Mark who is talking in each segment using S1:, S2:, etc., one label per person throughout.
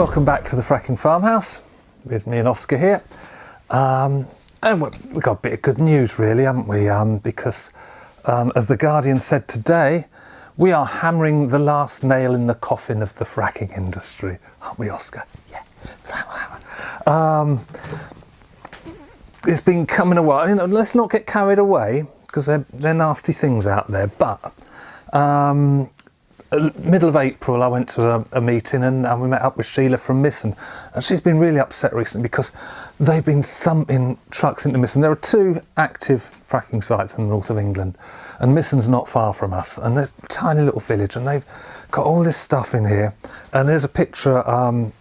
S1: Welcome back to the Fracking Farmhouse with me and Oscar here. And we've got a bit of good news really, haven't we? Because as the Guardian said today, we are hammering the last nail in the coffin of the fracking industry, aren't we, Oscar? Yeah. It's been coming a while. You know, let's not get carried away because they're nasty things out there. But middle of April, I went to a meeting and we met up with Sheila from Misson, and she's been really upset recently because they've been thumping trucks into Misson. There are two active fracking sites in the north of England, and Misson's not far from us, and they're a tiny little village, and they've got all this stuff in here. And there's a picture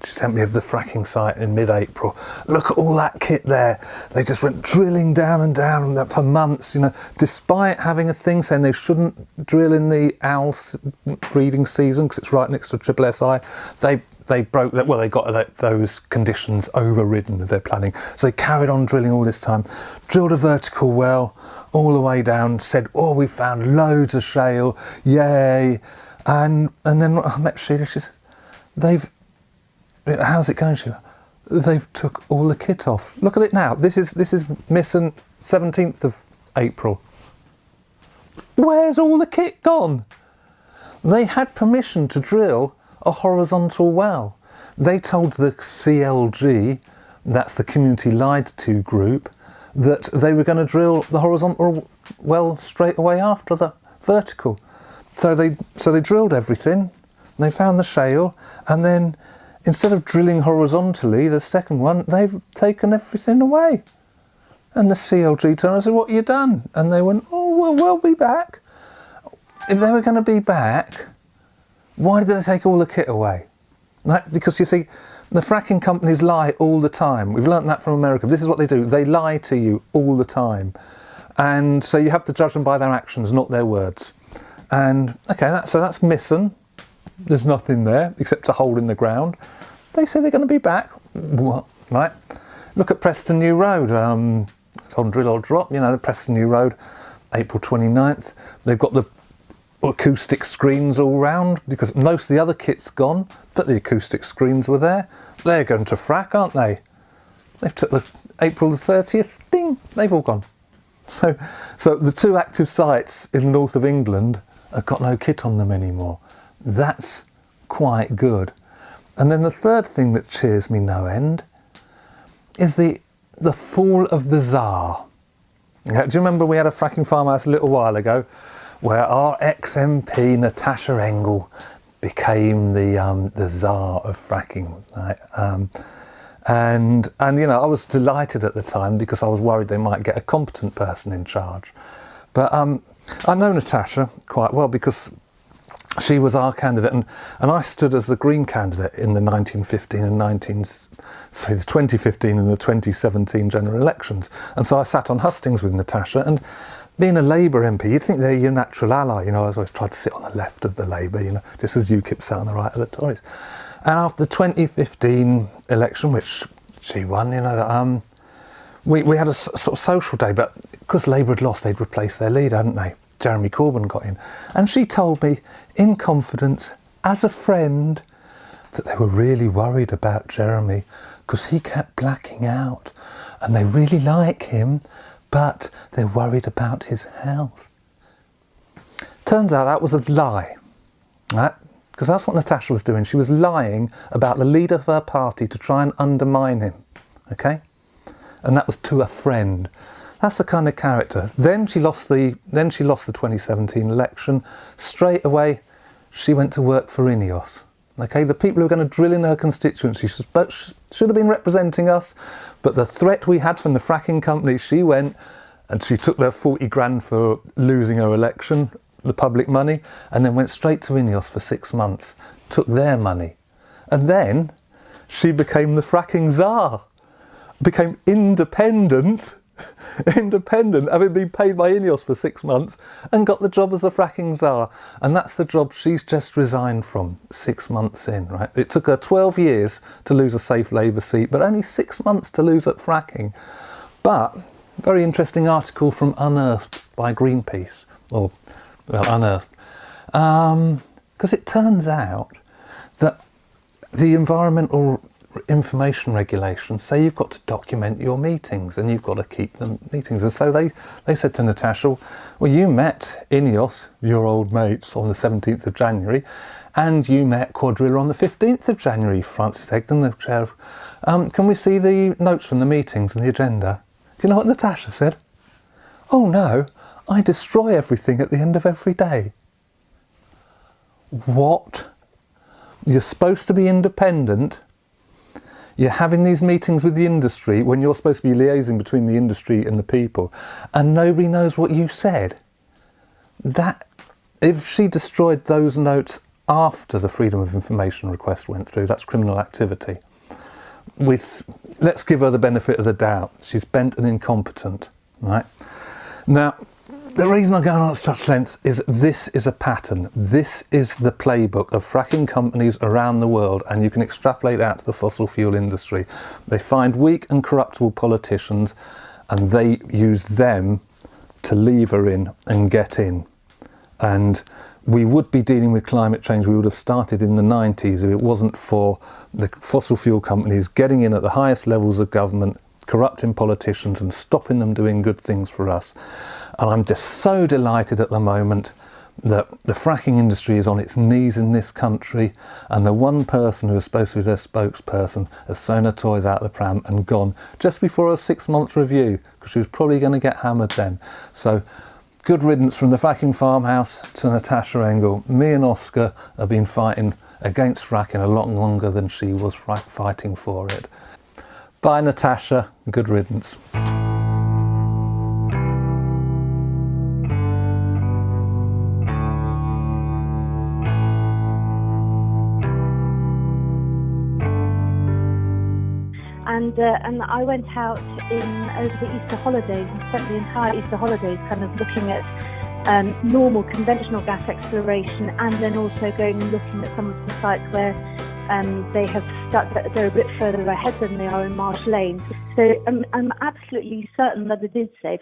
S1: she sent me of the fracking site in mid-April. Look at all that kit there. They just went drilling down and down for months, you know, despite having a thing saying they shouldn't drill in the owl breeding season because it's right next to triple SI. They broke that. Well, they got those conditions overridden with their planning, so they carried on drilling all this time. Drilled a vertical well all the way down. Said, "Oh, we found loads of shale, yay!" And then I met Sheila. She said, "How's it going, Sheila?" They've took all the kit off. Look at it now. This is Misson, 17th of April. Where's all the kit gone? They had permission to drill a horizontal well. They told the CLG, that's the Community Lied To group, that they were going to drill the horizontal well straight away after the vertical. So they drilled everything, they found the shale, and then instead of drilling horizontally, the second one, they've taken everything away. And the CLG turned and said, "What have you done?" And they went, "Oh, well, we'll be back." If they were going to be back, why did they take all the kit away? Because you see, the fracking companies lie all the time. We've learnt that from America. This is what they do. They lie to you all the time. And so you have to judge them by their actions, not their words. And okay, so that's Misson. There's nothing there except a hole in the ground. They say they're going to be back. What? Right? Look at Preston New Road. It's on Drill or Drop. You know, the Preston New Road, April 29th. They've got the acoustic screens all round because most of the other kit's gone, but the acoustic screens were there. They're going to frack, aren't they? They've took the April the 30th. Ding! They've all gone. So the two active sites in the north of England have got no kit on them anymore. That's quite good. And then the third thing that cheers me no end is the fall of the Czar. Do you remember we had a fracking farmhouse a little while ago where our ex-MP Natasha Engel became the Czar of fracking, right? And you know, I was delighted at the time because I was worried they might get a competent person in charge. But I know Natasha quite well because she was our candidate, and I stood as the Green candidate in the 2015 and the 2017 general elections. And so I sat on hustings with Natasha, and being a Labour MP, you'd think they're your natural ally. You know, I always tried to sit on the left of the Labour, you know, just as UKIP sat on the right of the Tories. And after the 2015 election, which she won, you know, we had a sort of social day, but because Labour had lost, they'd replaced their leader, hadn't they? Jeremy Corbyn got in. And she told me, in confidence, as a friend, that they were really worried about Jeremy because he kept blacking out. And they really like him, but they're worried about his health. Turns out that was a lie, right? Because that's what Natasha was doing. She was lying about the leader of her party to try and undermine him, okay? And that was to a friend. That's the kind of character. Then she lost the 2017 election. Straight away, she went to work for INEOS. Okay, the people who were going to drill in her constituency should have been representing us, but the threat we had from the fracking company, she went and she took their 40 grand for losing her election, the public money, and then went straight to INEOS for 6 months, took their money. And then she became the fracking czar, became independent, having been paid by INEOS for 6 months, and got the job as the fracking czar. And that's the job she's just resigned from 6 months in, right? It took her 12 years to lose a safe Labour seat, but only 6 months to lose at fracking. But, very interesting article from Unearthed by Greenpeace, or, well, Unearthed. Because it turns out that the environmental information regulations say you've got to document your meetings and you've got to keep them meetings. And so they said to Natasha, well, you met Ineos, your old mates, on the 17th of January, and you met Quadrilla on the 15th of January, Francis Egdon, the chair of... can we see the notes from the meetings and the agenda? Do you know what Natasha said? Oh no, I destroy everything at the end of every day. What? You're supposed to be independent. You're having these meetings with the industry when you're supposed to be liaising between the industry and the people, and nobody knows what you said. That, if she destroyed those notes after the Freedom of Information request went through, that's criminal activity. Let's give her the benefit of the doubt. She's bent and incompetent, right? Now, the reason I'm going on at such length is this is a pattern. This is the playbook of fracking companies around the world, and you can extrapolate out to the fossil fuel industry. They find weak and corruptible politicians and they use them to lever in and get in. And we would be dealing with climate change. We would have started in the 90s if it wasn't for the fossil fuel companies getting in at the highest levels of government, corrupting politicians and stopping them doing good things for us. And I'm just so delighted at the moment that the fracking industry is on its knees in this country, and the one person who was supposed to be their spokesperson has thrown her toys out the pram and gone just before a 6-month review, because she was probably going to get hammered then. So good riddance from the Fracking Farmhouse to Natasha Engel. Me and Oscar have been fighting against fracking a lot longer than she was fighting for it. Bye Natasha, good riddance.
S2: And I went out over the Easter holidays and spent the entire Easter holidays kind of looking at normal conventional gas exploration, and then also going and looking at some of the sites where they have they're a bit further ahead than they are in Marsh Lane. So I'm absolutely certain that it is safe.